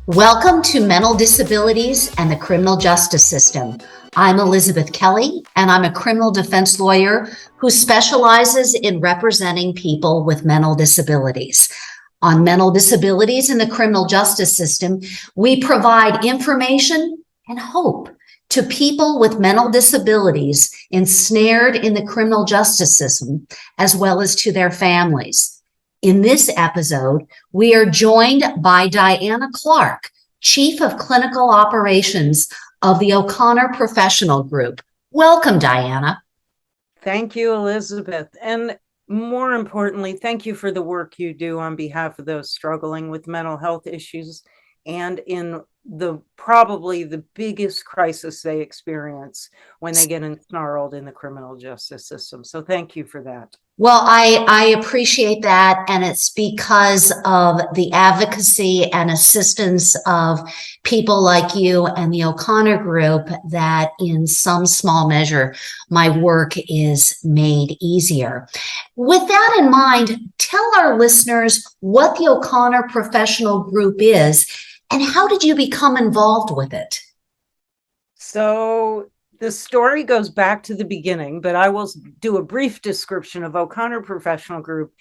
Welcome to Mental Disabilities and the Criminal Justice System. I'm Elizabeth Kelley, and I'm a criminal defense lawyer who specializes in representing people with mental disabilities. On mental disabilities in the criminal justice system, we provide information and hope to people with mental disabilities ensnared in the criminal justice system, as well as to their families. In this episode, we are joined by Diana Clark, Chief of Clinical Operations of the O'Connor Professional Group. Welcome, Diana. Thank you, Elizabeth. And more importantly, thank you for the work you do on behalf of those struggling with mental health issues and in probably the biggest crisis they experience when they get ensnarled in the criminal justice system. So thank you for that. Well, I appreciate that, and it's because of the advocacy and assistance of people like you and the O'Connor Group that in some small measure, my work is made easier. With that in mind, tell our listeners what the O'Connor Professional Group is and how did you become involved with it? So the story goes back to the beginning, but I will do a brief description of O'Connor Professional Group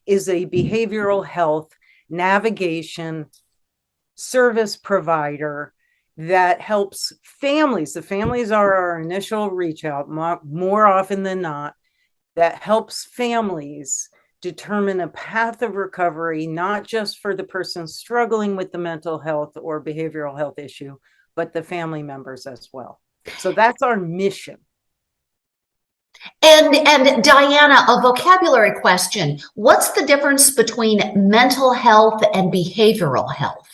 is a behavioral health navigation service provider that helps families. The families are our initial reach out more often than not, that helps families determine a path of recovery, not just for the person struggling with the mental health or behavioral health issue, but the family members as well. So that's our mission. And Diana, a vocabulary question. What's the difference between mental health and behavioral health?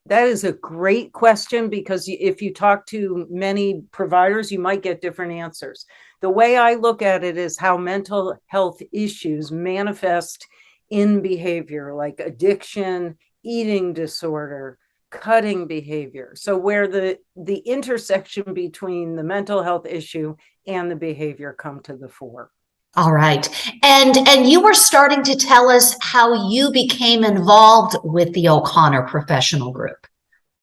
That is a great question because if you talk to many providers, you might get different answers. The way I look at it is how mental health issues manifest in behavior, like addiction, eating disorder, cutting behavior. So where the intersection between the mental health issue and the behavior come to the fore. All right. And you were starting to tell us how you became involved with the O'Connor Professional Group.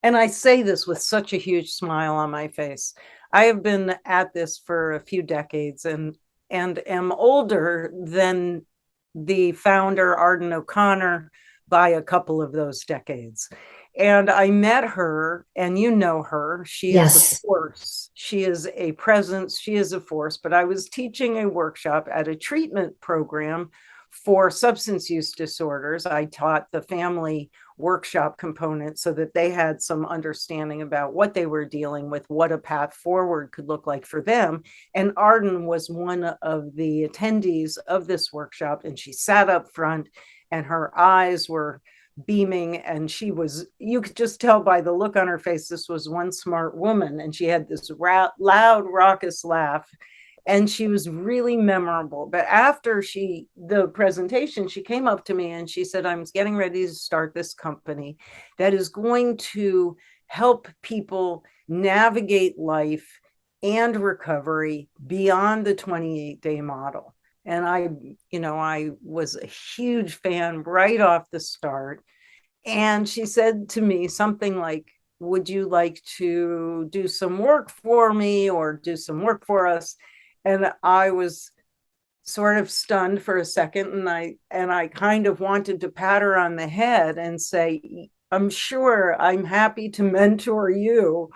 And I say this with such a huge smile on my face. I have been at this for a few decades and am older than the founder, Arden O'Connor, by a couple of those decades. And I met her, and you know her. She is a force. She is a presence. She is a force. But I was teaching a workshop at a treatment program for substance use disorders. I taught the family workshop component so that they had some understanding about what they were dealing with, what a path forward could look like for them. And Arden was one of the attendees of this workshop, and she sat up front, and her eyes were beaming, and you could just tell by the look on her face, this was one smart woman, and she had this loud, raucous laugh, and she was really memorable. But after the presentation, she came up to me and she said, I'm getting ready to start this company that is going to help people navigate life and recovery beyond the 28-day model. And I was a huge fan right off the start. And she said to me something like, would you like to do some work for me or do some work for us? And I was sort of stunned for a second. And I kind of wanted to pat her on the head and say, I'm sure I'm happy to mentor you,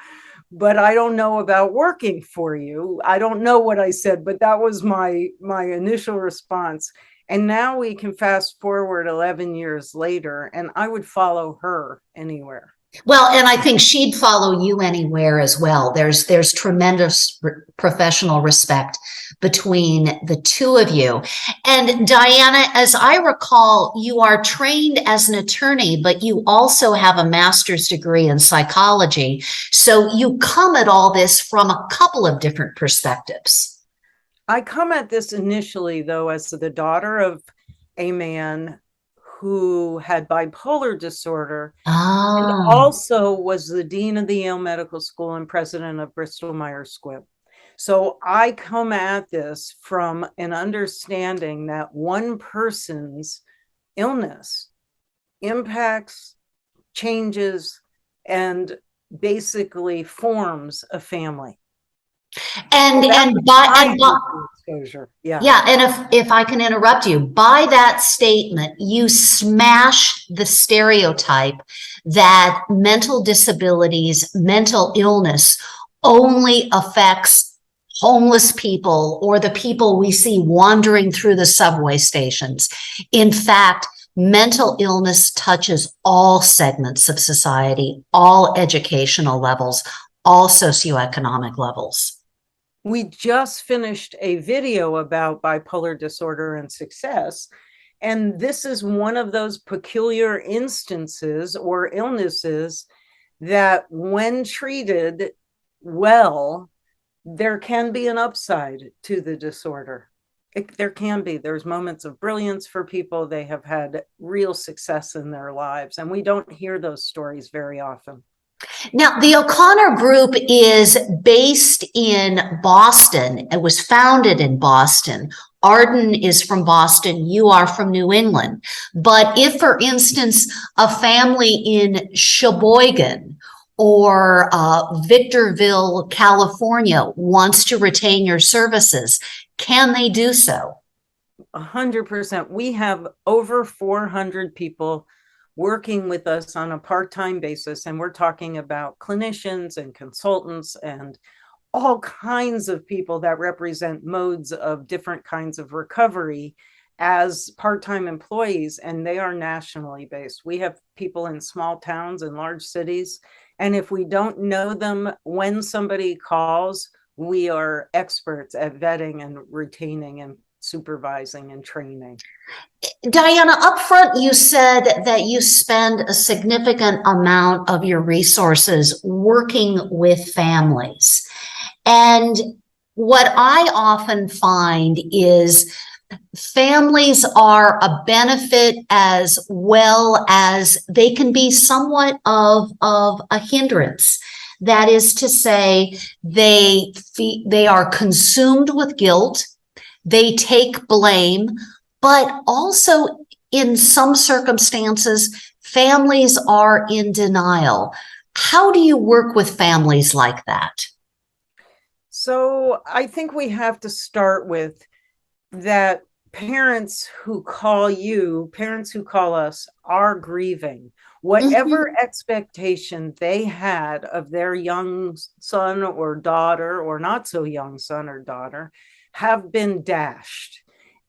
but I don't know about working for you. I don't know what I said, but that was my initial response. And now we can fast forward 11 years later, and I would follow her anywhere. Well, and I think she'd follow you anywhere as well. There's tremendous professional respect between the two of you. And Diana, as I recall, you are trained as an attorney, but you also have a master's degree in psychology. So you come at all this from a couple of different perspectives. I come at this initially, though, as the daughter of a man who had bipolar disorder and also was the dean of the Yale Medical School and president of Bristol Myers Squibb. So I come at this from an understanding that one person's illness impacts, changes, and basically forms a family. And So and by and by, exposure. Yeah. yeah, and if I can interrupt you, by that statement, you smash the stereotype that mental disabilities, mental illness only affects homeless people or the people we see wandering through the subway stations. In fact, mental illness touches all segments of society, all educational levels, all socioeconomic levels. We just finished a video about bipolar disorder and success. And this is one of those peculiar instances or illnesses that, when treated well, there can be an upside to the disorder. There can be. There's moments of brilliance for people. They have had real success in their lives. And we don't hear those stories very often. Now, the O'Connor Group is based in Boston. It was founded in Boston. Arden is from Boston. You are from New England. But if, for instance, a family in Sheboygan or Victorville, California wants to retain your services, can they do so? 100%. We have over 400 people working with us on a part-time basis, and we're talking about clinicians and consultants and all kinds of people that represent modes of different kinds of recovery as part-time employees, and they are nationally based. We have people in small towns and large cities, and if we don't know them when somebody calls, we are experts at vetting and retaining and supervising and training. Diana, up front, you said that you spend a significant amount of your resources working with families. And what I often find is families are a benefit as well as they can be somewhat of a hindrance. That is to say, they are consumed with guilt, they take blame, but also in some circumstances, families are in denial. How do you work with families like that? So I think we have to start with that parents who call you, parents who call us, are grieving. Whatever expectation they had of their young son or daughter, or not so young son or daughter, have been dashed.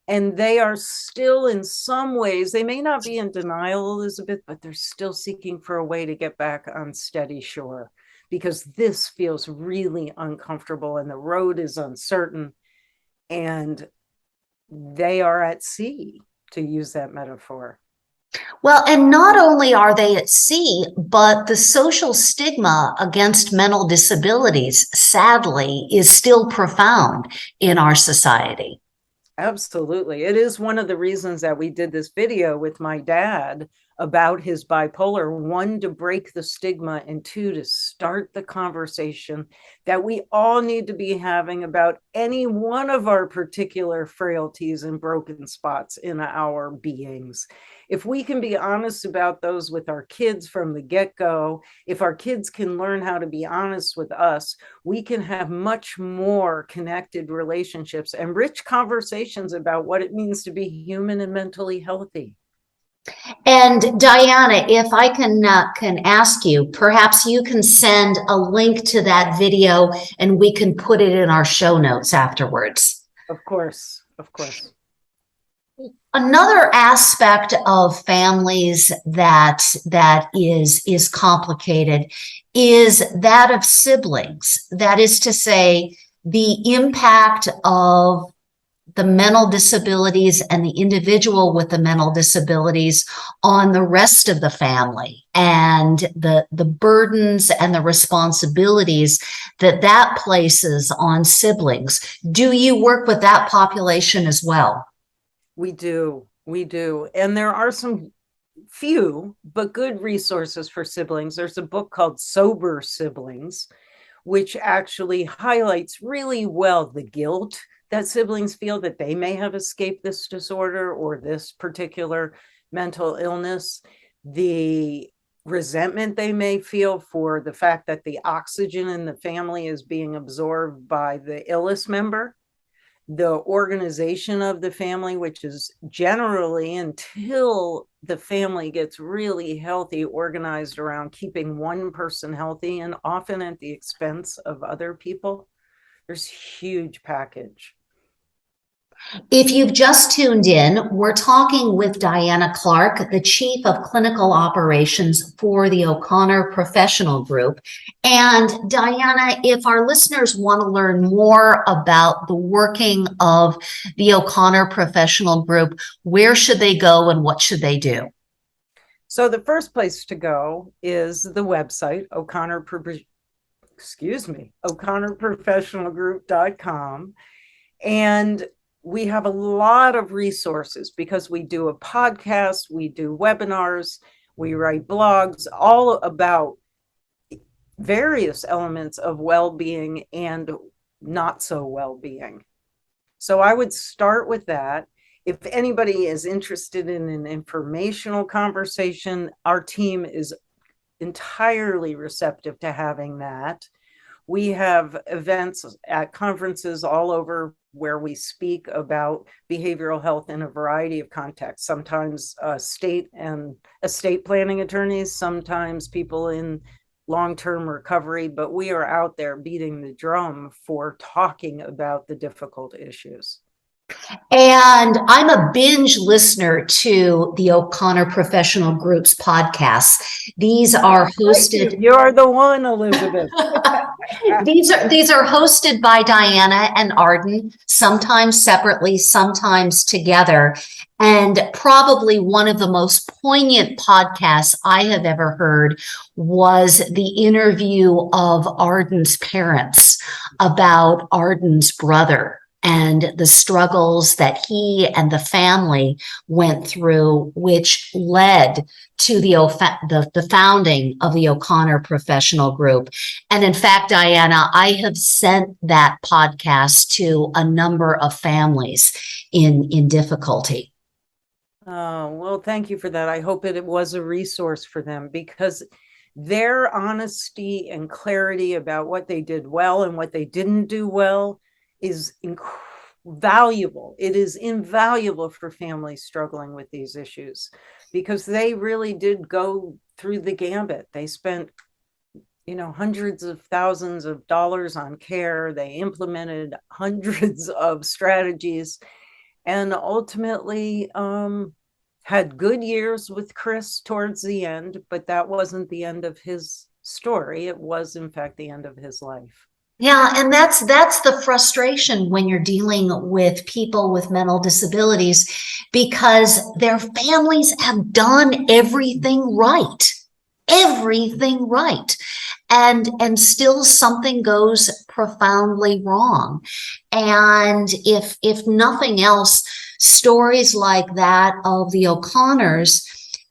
And they are still, in some ways, they may not be in denial, Elizabeth, but they're still seeking for a way to get back on steady shore, because this feels really uncomfortable and the road is uncertain. And they are at sea, to use that metaphor. Well, and not only are they at sea, but the social stigma against mental disabilities, sadly, is still profound in our society. Absolutely. It is one of the reasons that we did this video with my dad about his bipolar. One, to break the stigma, and two, to start the conversation that we all need to be having about any one of our particular frailties and broken spots in our beings. If we can be honest about those with our kids from the get-go, if our kids can learn how to be honest with us, we can have much more connected relationships and rich conversations about what it means to be human and mentally healthy. And Diana, if I can ask you, perhaps you can send a link to that video and we can put it in our show notes afterwards. Of course, of course. Another aspect of families that is complicated is that of siblings. That is to say, the impact of the mental disabilities and the individual with the mental disabilities on the rest of the family, and the burdens and the responsibilities that places on siblings. Do you work with that population as well? We do. And there are some few but good resources for siblings. There's a book called Sober Siblings, which actually highlights really well the guilt that siblings feel that they may have escaped this disorder or this particular mental illness, the resentment they may feel for the fact that the oxygen in the family is being absorbed by the illest member, the organization of the family, which is generally, until the family gets really healthy, organized around keeping one person healthy, and often at the expense of other people. There's huge package. If you've just tuned in, we're talking with Diana Clark, the Chief of Clinical Operations for the O'Connor Professional Group. And Diana, if our listeners want to learn more about the working of the O'Connor Professional Group, where should they go and what should they do? So the first place to go is the website, o'connorprofessionalgroup.com. And we have a lot of resources because we do a podcast, we do webinars, we write blogs, all about various elements of well-being and not so well-being. So I would start with that. If anybody is interested in an informational conversation, our team is entirely receptive to having that. We have events at conferences all over where we speak about behavioral health in a variety of contexts, sometimes state and estate planning attorneys, sometimes people in long-term recovery, but we are out there beating the drum for talking about the difficult issues. And I'm a binge listener to the O'Connor Professional Group's podcasts. These are hosted. You're the one, Elizabeth. These are hosted by Diana and Arden, sometimes separately, sometimes together. And probably one of the most poignant podcasts I have ever heard was the interview of Arden's parents about Arden's brother and the struggles that he and the family went through, which led to the founding of the O'Connor Professional Group. And in fact, Diana, I have sent that podcast to a number of families in difficulty. Oh, well, thank you for that. I hope it was a resource for them, because their honesty and clarity about what they did well and what they didn't do well is valuable. It is invaluable for families struggling with these issues, because they really did go through the gambit. They spent, hundreds of thousands of dollars on care. They implemented hundreds of strategies, and ultimately had good years with Chris towards the end, but that wasn't the end of his story. It was, in fact, the end of his life. Yeah, and that's the frustration when you're dealing with people with mental disabilities, because their families have done everything right. And still something goes profoundly wrong. And if nothing else, stories like that of the O'Connors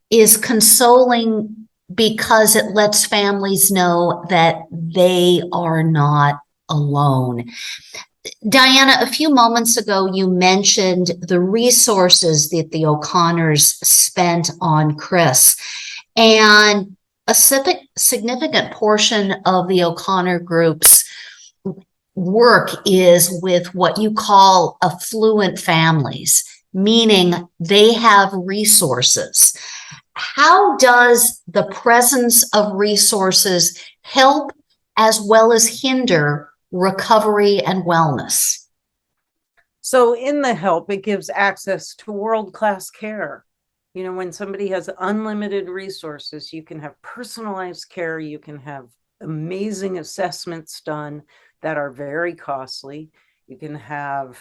is consoling, because it lets families know that they are not alone. Diana, a few moments ago, you mentioned the resources that the O'Connors spent on Chris. And a significant portion of the O'Connor Group's work is with what you call affluent families, meaning they have resources. How does the presence of resources help as well as hinder recovery and wellness? So in the help, it gives access to world-class care. When somebody has unlimited resources, you can have personalized care, you can have amazing assessments done that are very costly. You can have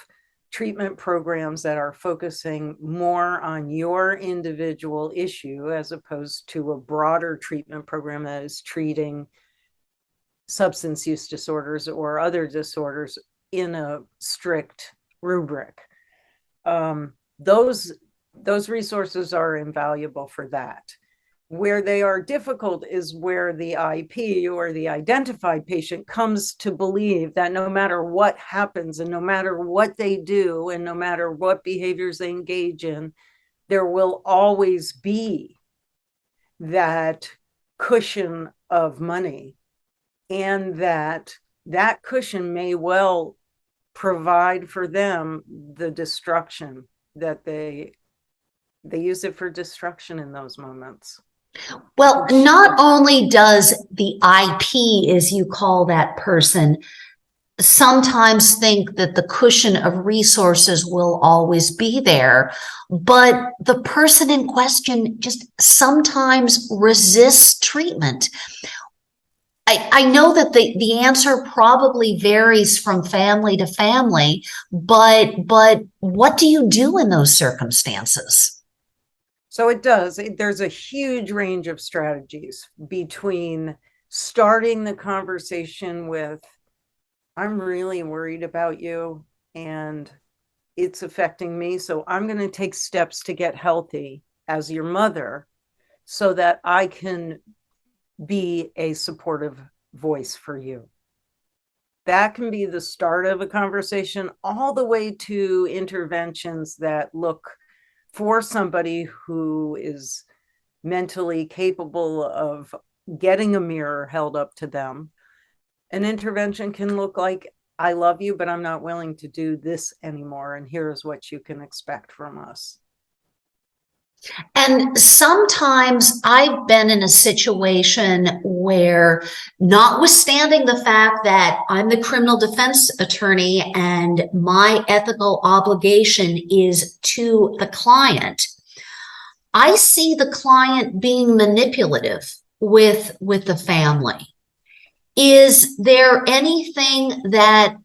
treatment programs that are focusing more on your individual issue, as opposed to a broader treatment program that is treating substance use disorders or other disorders in a strict rubric. Those resources are invaluable for that. Where they are difficult is where the IP or the identified patient comes to believe that no matter what happens and no matter what they do and no matter what behaviors they engage in, there will always be that cushion of money, and that cushion may well provide for them the destruction that they use it for destruction in those moments. Well, not only does the IP, as you call that person, sometimes think that the cushion of resources will always be there, but the person in question just sometimes resists treatment. I know that the answer probably varies from family to family, but what do you do in those circumstances? So it does. There's a huge range of strategies between starting the conversation with, I'm really worried about you and it's affecting me. So I'm going to take steps to get healthy as your mother so that I can be a supportive voice for you. That can be the start of a conversation, all the way to interventions that look for somebody who is mentally capable of getting a mirror held up to them. An intervention can look like, I love you, but I'm not willing to do this anymore. And here's what you can expect from us. And sometimes I've been in a situation where, notwithstanding the fact that I'm the criminal defense attorney and my ethical obligation is to the client, I see the client being manipulative with the family. Is there anything that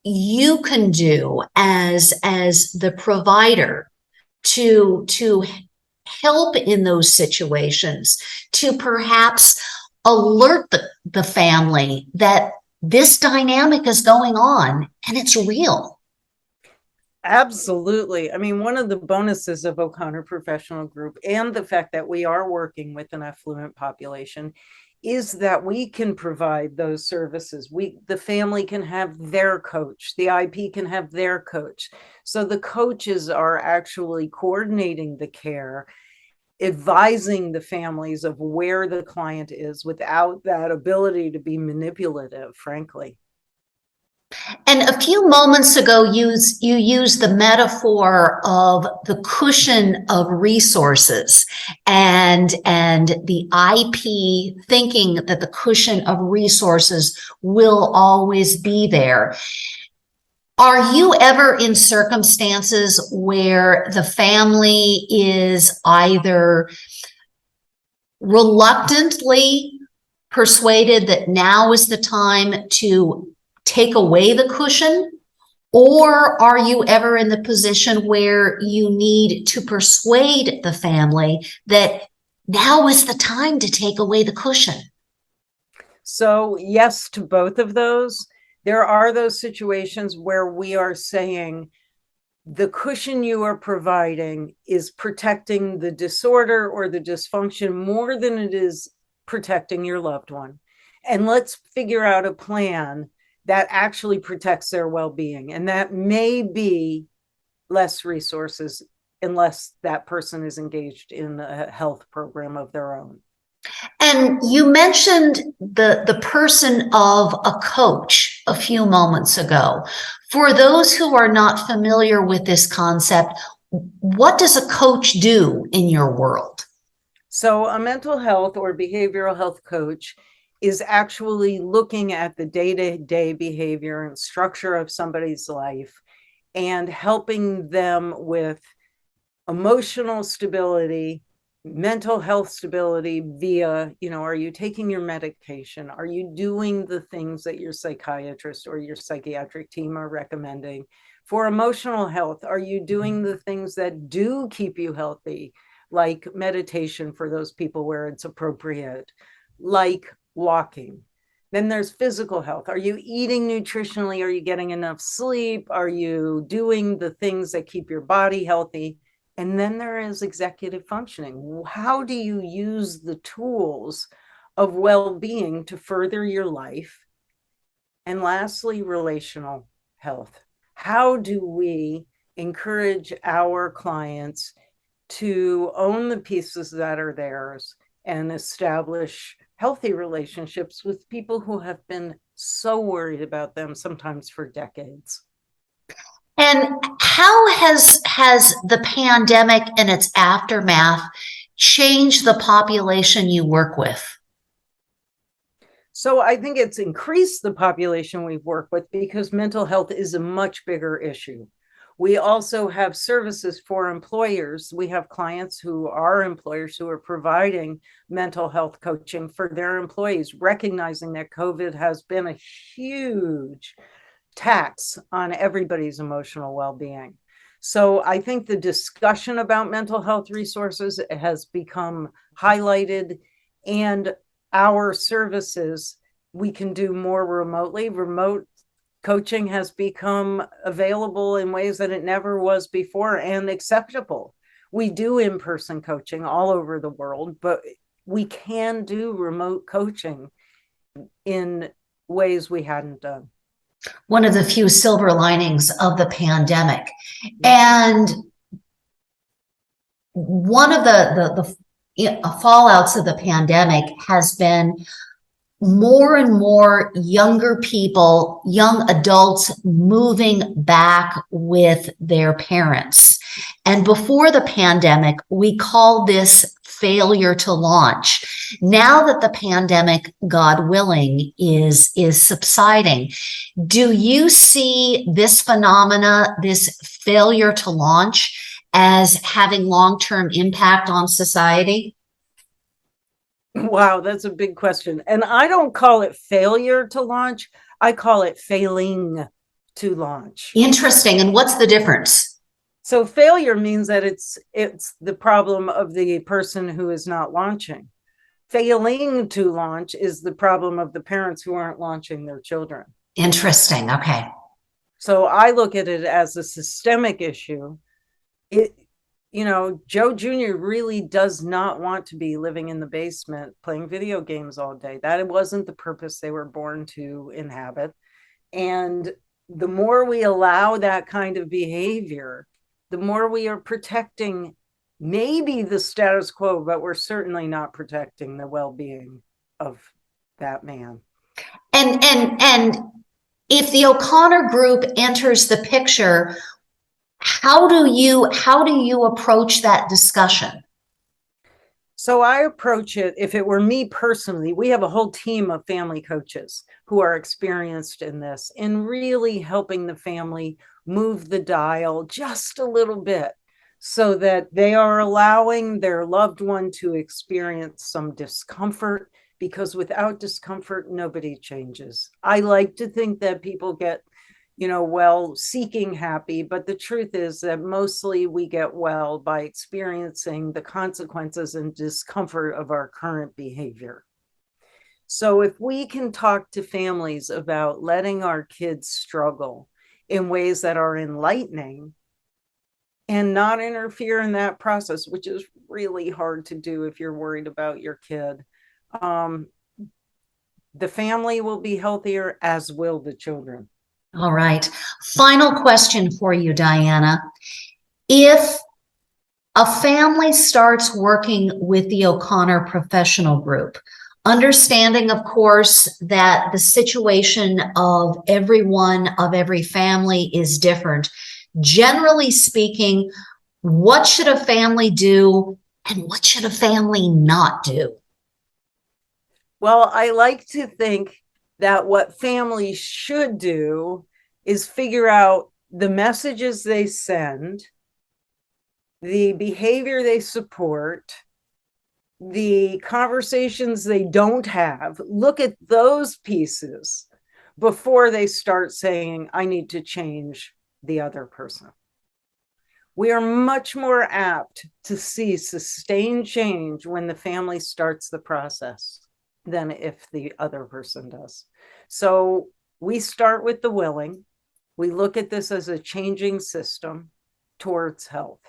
you can do as the provider to help in those situations, to perhaps alert the family that this dynamic is going on and it's real? Absolutely. I mean, one of the bonuses of O'Connor Professional Group and the fact that we are working with an affluent population is that we can provide those services. The family can have their coach, the IP can have their coach. So the coaches are actually coordinating the care, advising the families of where the client is without that ability to be manipulative, frankly. And a few moments ago, you used the metaphor of the cushion of resources and the IP thinking that the cushion of resources will always be there. Are you ever in circumstances where the family is either reluctantly persuaded that now is the time to take away the cushion? Or are you ever in the position where you need to persuade the family that now is the time to take away the cushion? So, yes to both of those. There are those situations where we are saying the cushion you are providing is protecting the disorder or the dysfunction more than it is protecting your loved one. And let's figure out a plan that actually protects their well-being. And that may be less resources unless that person is engaged in a health program of their own. And you mentioned the person of a coach a few moments ago. For those who are not familiar with this concept, what does a coach do in your world? So a mental health or behavioral health coach is actually looking at the day-to-day behavior and structure of somebody's life and helping them with emotional stability, mental health stability via, are you taking your medication? Are you doing the things that your psychiatrist or your psychiatric team are recommending? For emotional health, are you doing the things that do keep you healthy, like meditation for those people where it's appropriate, like walking? Then there's physical health. Are you eating nutritionally? Are you getting enough sleep? Are you doing the things that keep your body healthy? And then there is executive functioning. How do you use the tools of well-being to further your life? And lastly, relational health. How do we encourage our clients to own the pieces that are theirs and establish healthy relationships with people who have been so worried about them, sometimes for decades. And how has the pandemic and its aftermath changed the population you work with? So I think it's increased the population we work with because mental health is a much bigger issue. We also have services for employers. We have clients who are employers who are providing mental health coaching for their employees, recognizing that COVID has been a huge tax on everybody's emotional well-being. So I think the discussion about mental health resources has become highlighted, and our services we can do more remotely. Remote coaching has become available in ways that it never was before and acceptable. We do in-person coaching all over the world, but we can do remote coaching in ways we hadn't done. One of the few silver linings of the pandemic. And one of the fallouts of the pandemic has been more and more younger people, young adults moving back with their parents. And before the pandemic, we called this failure to launch. Now that the pandemic, God willing, is subsiding, do you see this phenomena, this failure to launch, as having long-term impact on society? Wow, that's a big question. And I don't call it failure to launch. I call it failing to launch. Interesting. And what's the difference? So failure means that it's the problem of the person who is not launching. Failing to launch is the problem of the parents who aren't launching their children. Interesting. Okay. So I look at it as a systemic issue. Joe Jr. really does not want to be living in the basement playing video games all day. That wasn't the purpose they were born to inhabit. And the more we allow that kind of behavior, the more we are protecting maybe the status quo, but we're certainly not protecting the well-being of that man. And if the O'Connor group enters the picture, how do you approach that discussion? So I approach it, if it were me personally, we have a whole team of family coaches who are experienced in this, in really helping the family move the dial just a little bit so that they are allowing their loved one to experience some discomfort, because without discomfort, nobody changes. I like to think that people get well seeking happy, but the truth is that mostly we get well by experiencing the consequences and discomfort of our current behavior. So if we can talk to families about letting our kids struggle in ways that are enlightening and not interfere in that process, which is really hard to do if you're worried about your kid, the family will be healthier, as will the children. All right. Final question for you, Diana. If a family starts working with the O'Connor Professional Group, understanding, of course, that the situation of everyone, of every family is different, generally speaking, what should a family do and what should a family not do? Well, I like to think that what families should do is figure out the messages they send, the behavior they support, the conversations they don't have. Look at those pieces before they start saying, I need to change the other person. We are much more apt to see sustained change when the family starts the process than if the other person does. So we start with the willing. We look at this as a changing system towards health.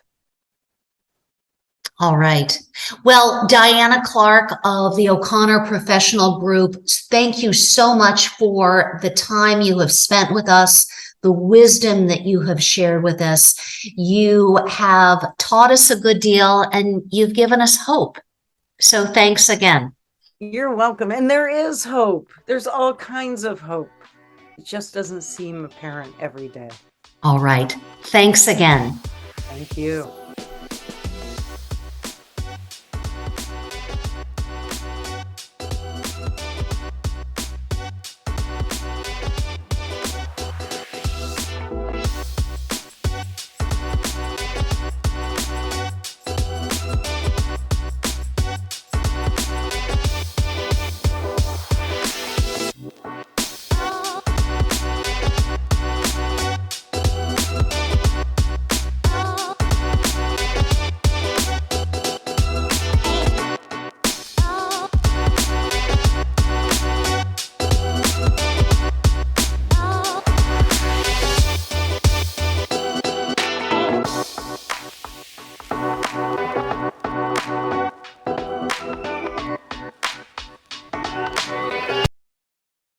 All right. Well, Diana Clark of the O'Connor Professional Group, thank you so much for the time you have spent with us, the wisdom that you have shared with us. You have taught us a good deal and you've given us hope. So thanks again. You're welcome. And there is hope. There's all kinds of hope. It just doesn't seem apparent every day. All right. Thanks again. Thank you.